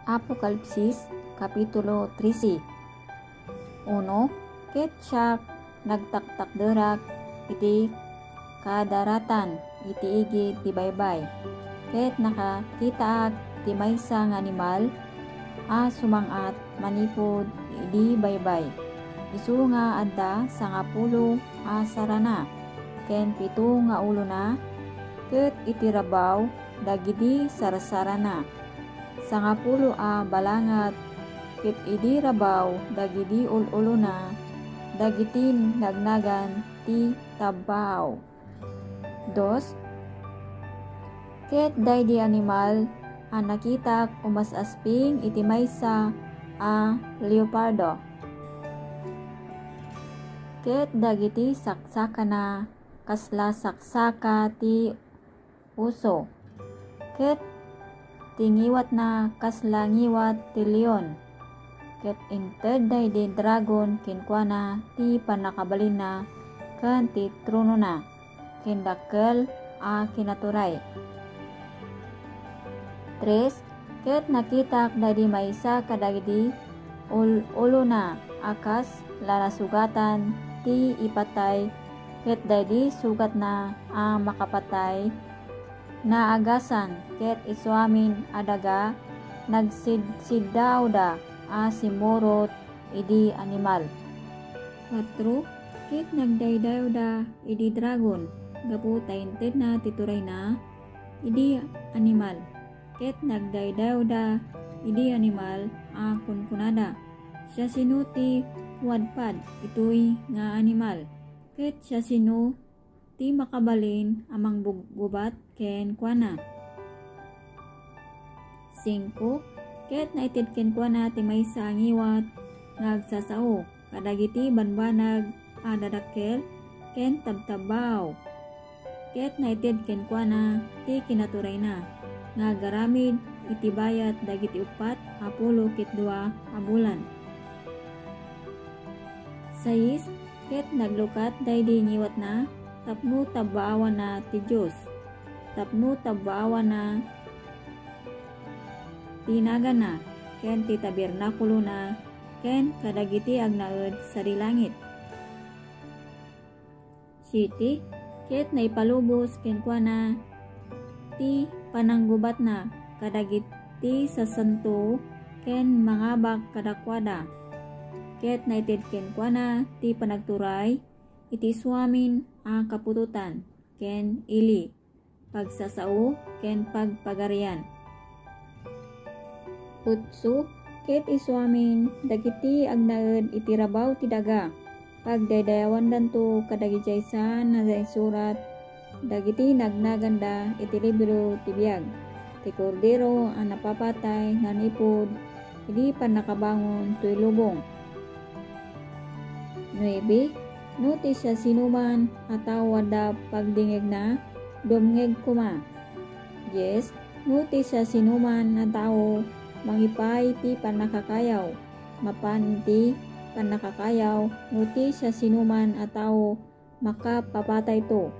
Apokalipsis Kapitulo 13. 1. Ket siya nagtaktakderak iti kadaratan iti igid ti baybay. Ket nakakitaak ti maysa nga animal a sumangat manipod idi baybay. Isu nga adda 10 a sarana ken 7 nga ulo na ket iti rabaw dagiti sarsarana. 10 a balangat ket idi rabaw dagiti ulo na dagiti nagnagan ti tabbaaw. 2. Ket daydi animal a nakitak umasasping iti maysa a leopardo. Ket dagiti saksakana kasla saksaka ti uso. Ket tingiwat na kasla ngiwat ti leon. Ket inted daydi dragon kenkuana ti panakabalin na ken ti trono na ken dakkel a kinaturay. 3. Ket nakitak daydi maysa kadagiti ulo na akas lanasugatan ti ipatay ket daydi sugat na a makapatay na agasan ket isuamin adaga nagsidawda a simurot idi animal. 4. Ket nagdaydawda idi dragon gapu tainted na tituray na idi animal. Ket nagdaydawda idi animal a kunkunada. Siya sino ti wadpad itoy nga animal. Ket siya sino ti makabalin amang gubat ken kuana. 5. Ket naited ken kuana ti maysa ngiwat ngagsasao kadagiti banbanag a dadakkel ken tabtabaw. Ket naited ken kuana ti kinaturay na ngagaramid iti bayat dagiti 4 a pulo ket 2 a bulan. 6. Ket naglukat daydi ngiwat na tapno tabbaawan na ti Diyos. Tapno tabbaawan na tinagan na ken ti tabernakulo na ken kadagiti agnaed sa dilangit. 7. Ket naipalubos ken kuana ti pananggubat na kadagiti sasanto ken mangabak kadakwada. Ket naited ken kuana ti panagturay iti suamin a kapututan ken ili pagsasao ken pagpagarian. 8. Ket isuamin dagiti agnaed iti rabaw ti daga pagdaydayawan danto kadagiti jaysan na surat dagiti nagnaganda iti libro ti biag ti kordero a napapatay nanipod idi panakabangon toy lubong. 9. No ti siya sinuman ataw wadda pagdingeg na dumngeg kuma. 10. No ti siya sinuman na tao mangipay ti panakakayaw mapan ti panakakayaw no ti siya sinuman a tao makapapatay to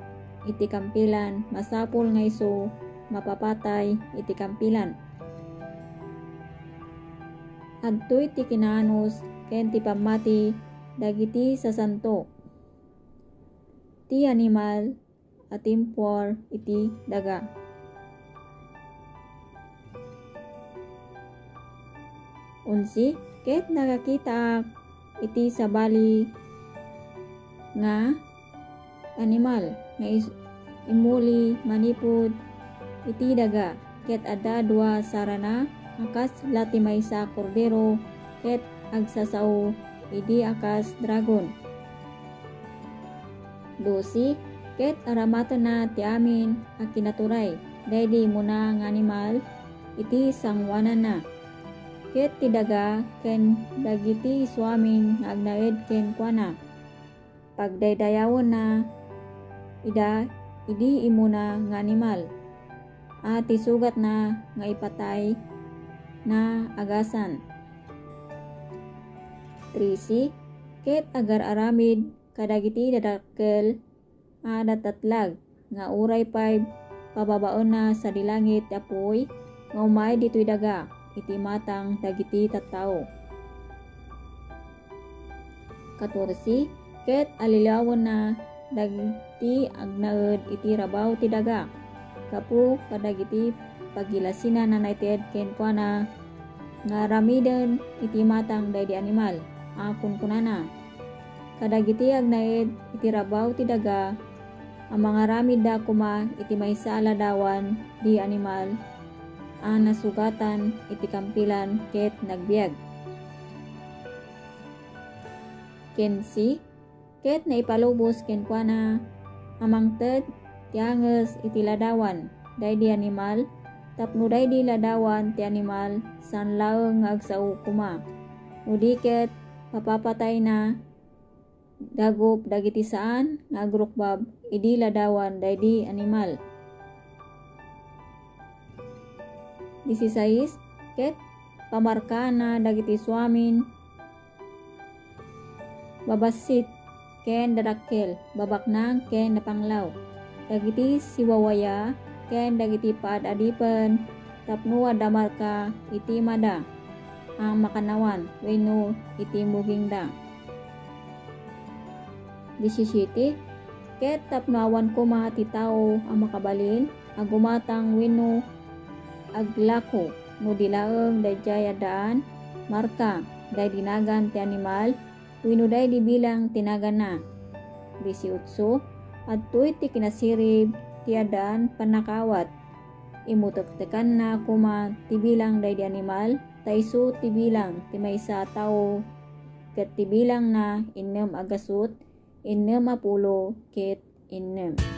iti kampilan masapol nga iso mapapatay iti kampilan. Adtoy ti kinaanos ken ti pamati dagiti sasanto ti animal at timpor iti daga. Unsi, ket nakakita iti sabali nga animal nga imuli manipod iti daga ket adda 2 sarana akas lati maysa kordero ket agsasao idi akas dragon. 12. Ket aramatan na ti amin a kinaturay daydi muna nga animal iti sangwanan na. Ket ti daga ken dagiti suamin nga agnaed ken kuana pagdaydayawon na idi imuna nga animal at isugat na nga ipatay na agasan. 13. Ket agar-aramid kadagiti dadakkel a datatlag nga uray 5 pababaon na sa dilangit apoy nga umay ditoy daga iti matang dagiti tattao. 14. Ket alilawon na dagiti agnaed iti rabaw ti daga. Kapu kadagiti pagilasinan na naited kenkuana nga ramiden iti matang daydi animal. Akun kunana. Kadagiti agnaed iti rabaw ti daga ang mga ramid da kuma iti maysa aladawan di animal ang nasugatan iti kampilan ket nagbiag. 15. Ket naipalubos kenkuana amangted ti anges iti ladawan daydi animal tapno daydi ladawan ti animal san laeng nga agsao kuma. Udiket papapatay na dagop dagiti saan nga agrukbab idi ladawan daydi animal. 16. Ket pamarka na dagiti suamin babasit ken dadakkel babaknang ken napanglaw dagiti siwawaya ken dagiti paad-adipen tapno adda marka iti mada ang makanawan wenno iti mugingda. 17. Ket tapno awan kuma ti tao ang makabalin agumatang wenno aglako no dilaeng dayjay addaan marka daydi nagan ti animal wenno daydi bilang tinagan na. 18. Adtoy ti kinasirib ti addaan panakawat imutektekan na kuma ti bilang daydi animal taiso ti bilang ti maysa tao ket ti bilang na 6 agasut 6 ket 6.